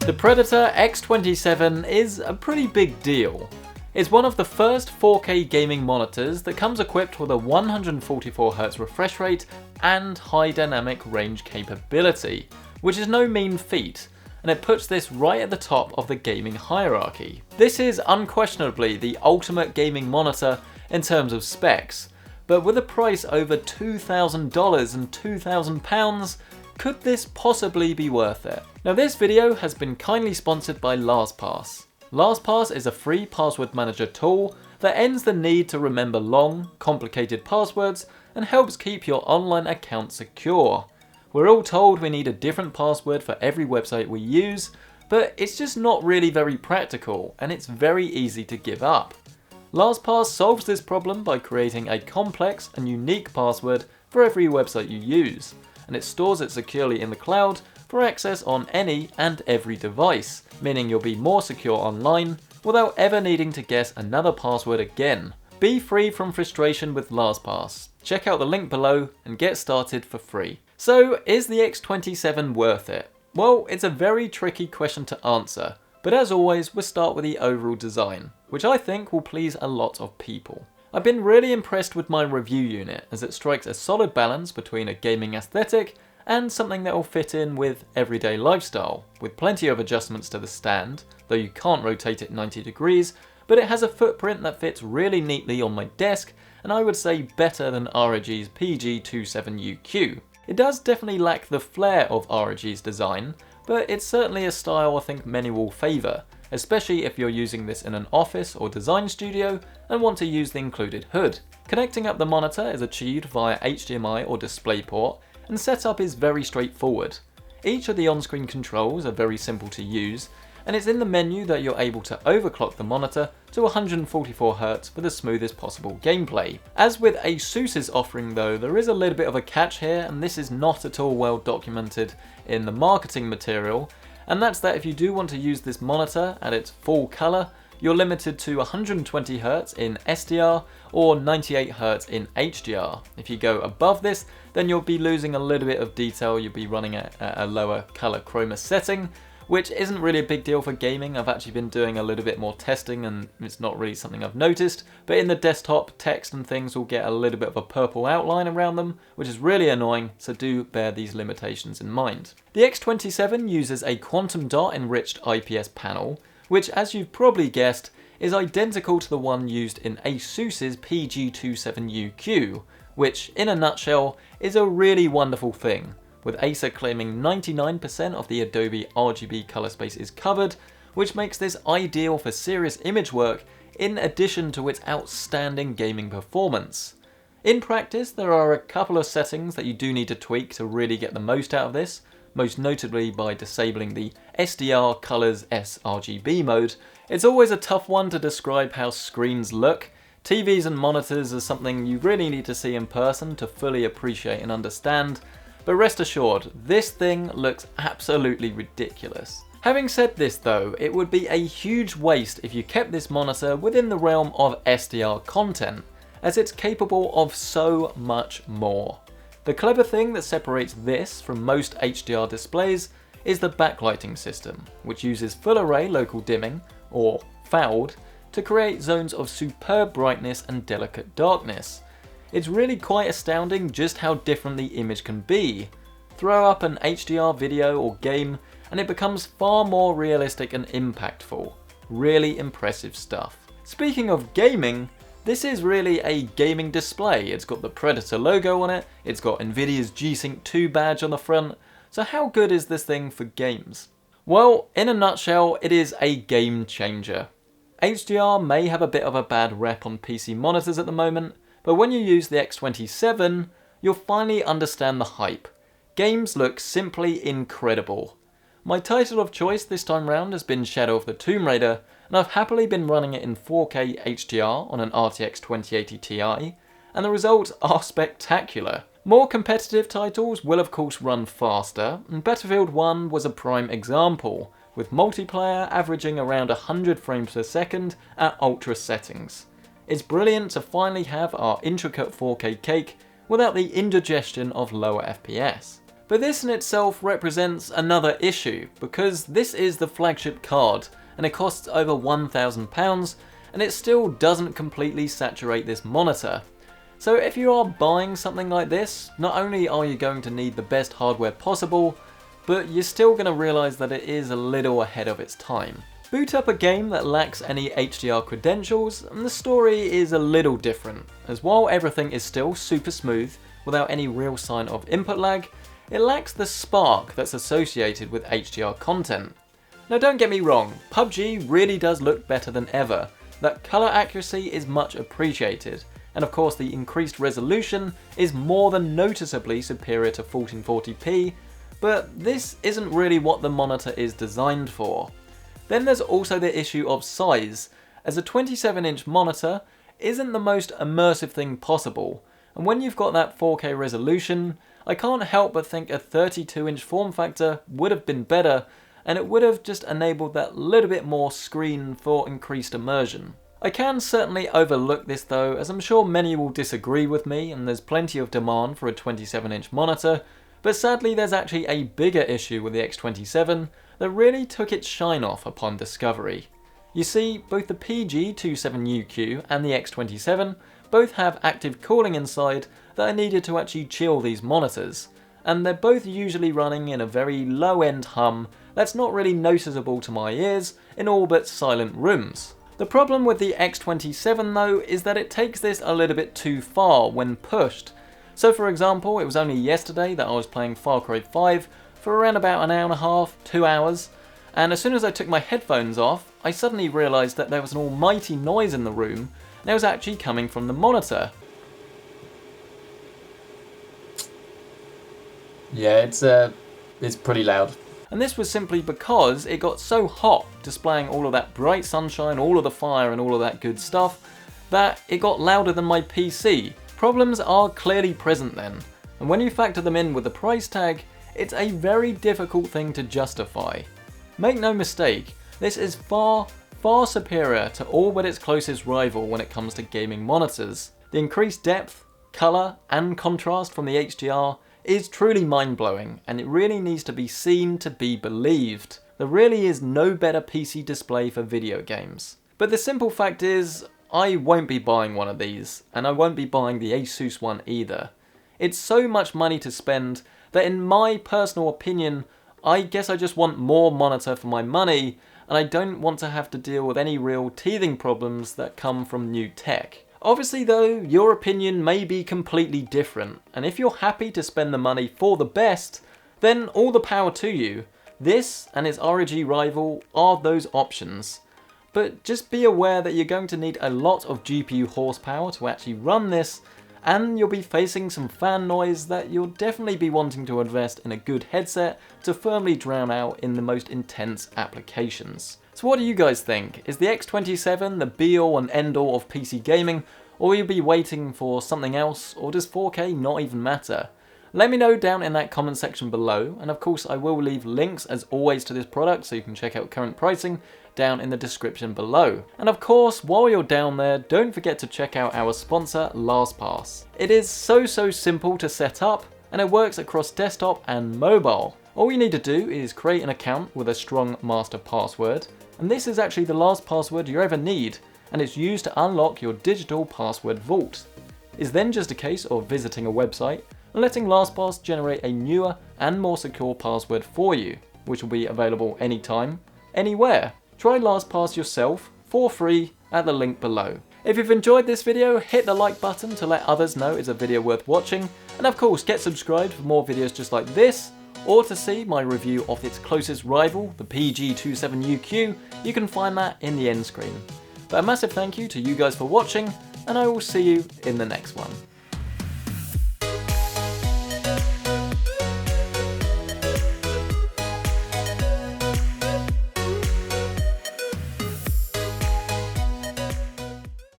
The Predator X27 is a pretty big deal. It's one of the first 4K gaming monitors that comes equipped with a 144Hz refresh rate and high dynamic range capability, which is no mean feat, and it puts this right at the top of the gaming hierarchy. This is unquestionably the ultimate gaming monitor in terms of specs, but with a price over $2,000 and £2,000, could this possibly be worth it? Now this video has been kindly sponsored by LastPass. LastPass is a free password manager tool that ends the need to remember long, complicated passwords and helps keep your online account secure. We're all told we need a different password for every website we use, but it's just not really very practical and it's very easy to give up. LastPass solves this problem by creating a complex and unique password for every website you use, and it stores it securely in the cloud for access on any and every device, meaning you'll be more secure online without ever needing to guess another password again. Be free from frustration with LastPass. Check out the link below and get started for free. So, is the X27 worth it? Well, it's a very tricky question to answer, but as always, we'll start with the overall design, which I think will please a lot of people. I've been really impressed with my review unit, as it strikes a solid balance between a gaming aesthetic and something that will fit in with everyday lifestyle, with plenty of adjustments to the stand, though you can't rotate it 90 degrees, but it has a footprint that fits really neatly on my desk, and I would say better than ROG's PG27UQ. It does definitely lack the flair of ROG's design, but it's certainly a style I think many will favour, especially if you're using this in an office or design studio and want to use the included hood. Connecting up the monitor is achieved via HDMI or DisplayPort, and setup is very straightforward. Each of the on-screen controls are very simple to use, and it's in the menu that you're able to overclock the monitor to 144Hz for the smoothest possible gameplay. As with Asus's offering though, there is a little bit of a catch here, and this is not at all well documented in the marketing material, and that's that if you do want to use this monitor at its full colour, you're limited to 120Hz in SDR or 98Hz in HDR. If you go above this, then you'll be losing a little bit of detail, you'll be running at a lower colour chroma setting, which isn't really a big deal for gaming. I've actually been doing a little bit more testing and it's not really something I've noticed, but in the desktop, text and things will get a little bit of a purple outline around them, which is really annoying, so do bear these limitations in mind. The X27 uses a quantum dot enriched IPS panel, which as you've probably guessed, is identical to the one used in Asus's PG27UQ, which in a nutshell is a really wonderful thing, with Acer claiming 99% of the Adobe RGB color space is covered, which makes this ideal for serious image work in addition to its outstanding gaming performance. In practice, there are a couple of settings that you do need to tweak to really get the most out of this, most notably by disabling the SDR Colors sRGB mode. It's always a tough one to describe how screens look. TVs and monitors are something you really need to see in person to fully appreciate and understand, but rest assured, this thing looks absolutely ridiculous. Having said this though, it would be a huge waste if you kept this monitor within the realm of SDR content, as it's capable of so much more. The clever thing that separates this from most HDR displays is the backlighting system, which uses full array local dimming, or FOUD, to create zones of superb brightness and delicate darkness. It's really quite astounding just how different the image can be. Throw up an HDR video or game and it becomes far more realistic and impactful. Really impressive stuff. Speaking of gaming, this is really a gaming display. It's got the Predator logo on it, it's got Nvidia's G-Sync 2 badge on the front, so how good is this thing for games? Well, in a nutshell, it is a game changer. HDR may have a bit of a bad rep on PC monitors at the moment, but when you use the X27, you'll finally understand the hype. Games look simply incredible. My title of choice this time round has been Shadow of the Tomb Raider, and I've happily been running it in 4K HDR on an RTX 2080 Ti, and the results are spectacular. More competitive titles will of course run faster, and Battlefield 1 was a prime example, with multiplayer averaging around 100 frames per second at ultra settings. It's brilliant to finally have our intricate 4K cake without the indigestion of lower FPS. But this in itself represents another issue, because this is the flagship card, and it costs over £1,000, and it still doesn't completely saturate this monitor. So if you are buying something like this, not only are you going to need the best hardware possible, but you're still going to realise that it is a little ahead of its time. Boot up a game that lacks any HDR credentials, and the story is a little different, as while everything is still super smooth, without any real sign of input lag, it lacks the spark that's associated with HDR content. Now don't get me wrong, PUBG really does look better than ever, that colour accuracy is much appreciated, and of course the increased resolution is more than noticeably superior to 1440p, but this isn't really what the monitor is designed for. Then there's also the issue of size, as a 27-inch monitor isn't the most immersive thing possible, and when you've got that 4K resolution, I can't help but think a 32-inch form factor would have been better, and it would have just enabled that little bit more screen for increased immersion. I can certainly overlook this though, as I'm sure many will disagree with me, and there's plenty of demand for a 27-inch monitor, but sadly there's actually a bigger issue with the X27 that really took its shine off upon discovery. You see, both the PG27UQ and the X27 both have active cooling inside that are needed to actually chill these monitors, and they're both usually running in a very low-end hum that's not really noticeable to my ears in all but silent rooms. The problem with the X27 though is that it takes this a little bit too far when pushed. So for example, it was only yesterday that I was playing Far Cry 5 for around about an hour and a half, 2 hours, and as soon as I took my headphones off, I suddenly realised that there was an almighty noise in the room, and it was actually coming from the monitor. Yeah, it's pretty loud. And this was simply because it got so hot, displaying all of that bright sunshine, all of the fire and all of that good stuff, that it got louder than my PC. Problems are clearly present then, and when you factor them in with the price tag, it's a very difficult thing to justify. Make no mistake, this is far, far superior to all but its closest rival when it comes to gaming monitors. The increased depth, colour and contrast from the HDR is truly mind-blowing, and it really needs to be seen to be believed. There really is no better PC display for video games. But the simple fact is, I won't be buying one of these, and I won't be buying the Asus one either. It's so much money to spend that in my personal opinion, I guess I just want more monitor for my money, and I don't want to have to deal with any real teething problems that come from new tech. Obviously though, your opinion may be completely different, and if you're happy to spend the money for the best, then all the power to you. This and its ROG rival are those options. But just be aware that you're going to need a lot of GPU horsepower to actually run this, and you'll be facing some fan noise that you'll definitely be wanting to invest in a good headset to firmly drown out in the most intense applications. So what do you guys think? Is the X27 the be-all and end-all of PC gaming, or will you be waiting for something else, or does 4K not even matter? Let me know down in that comment section below, and of course I will leave links as always to this product so you can check out current pricing down in the description below. And of course, while you're down there, don't forget to check out our sponsor LastPass. It is so simple to set up, and it works across desktop and mobile. All you need to do is create an account with a strong master password, and this is actually the last password you ever need, and it's used to unlock your digital password vault. It's then just a case of visiting a website and letting LastPass generate a newer and more secure password for you, which will be available anytime, anywhere. Try LastPass yourself for free at the link below. If you've enjoyed this video, hit the like button to let others know it's a video worth watching, and of course get subscribed for more videos just like this, or to see my review of its closest rival, the PG27UQ, you can find that in the end screen. But a massive thank you to you guys for watching, and I will see you in the next one.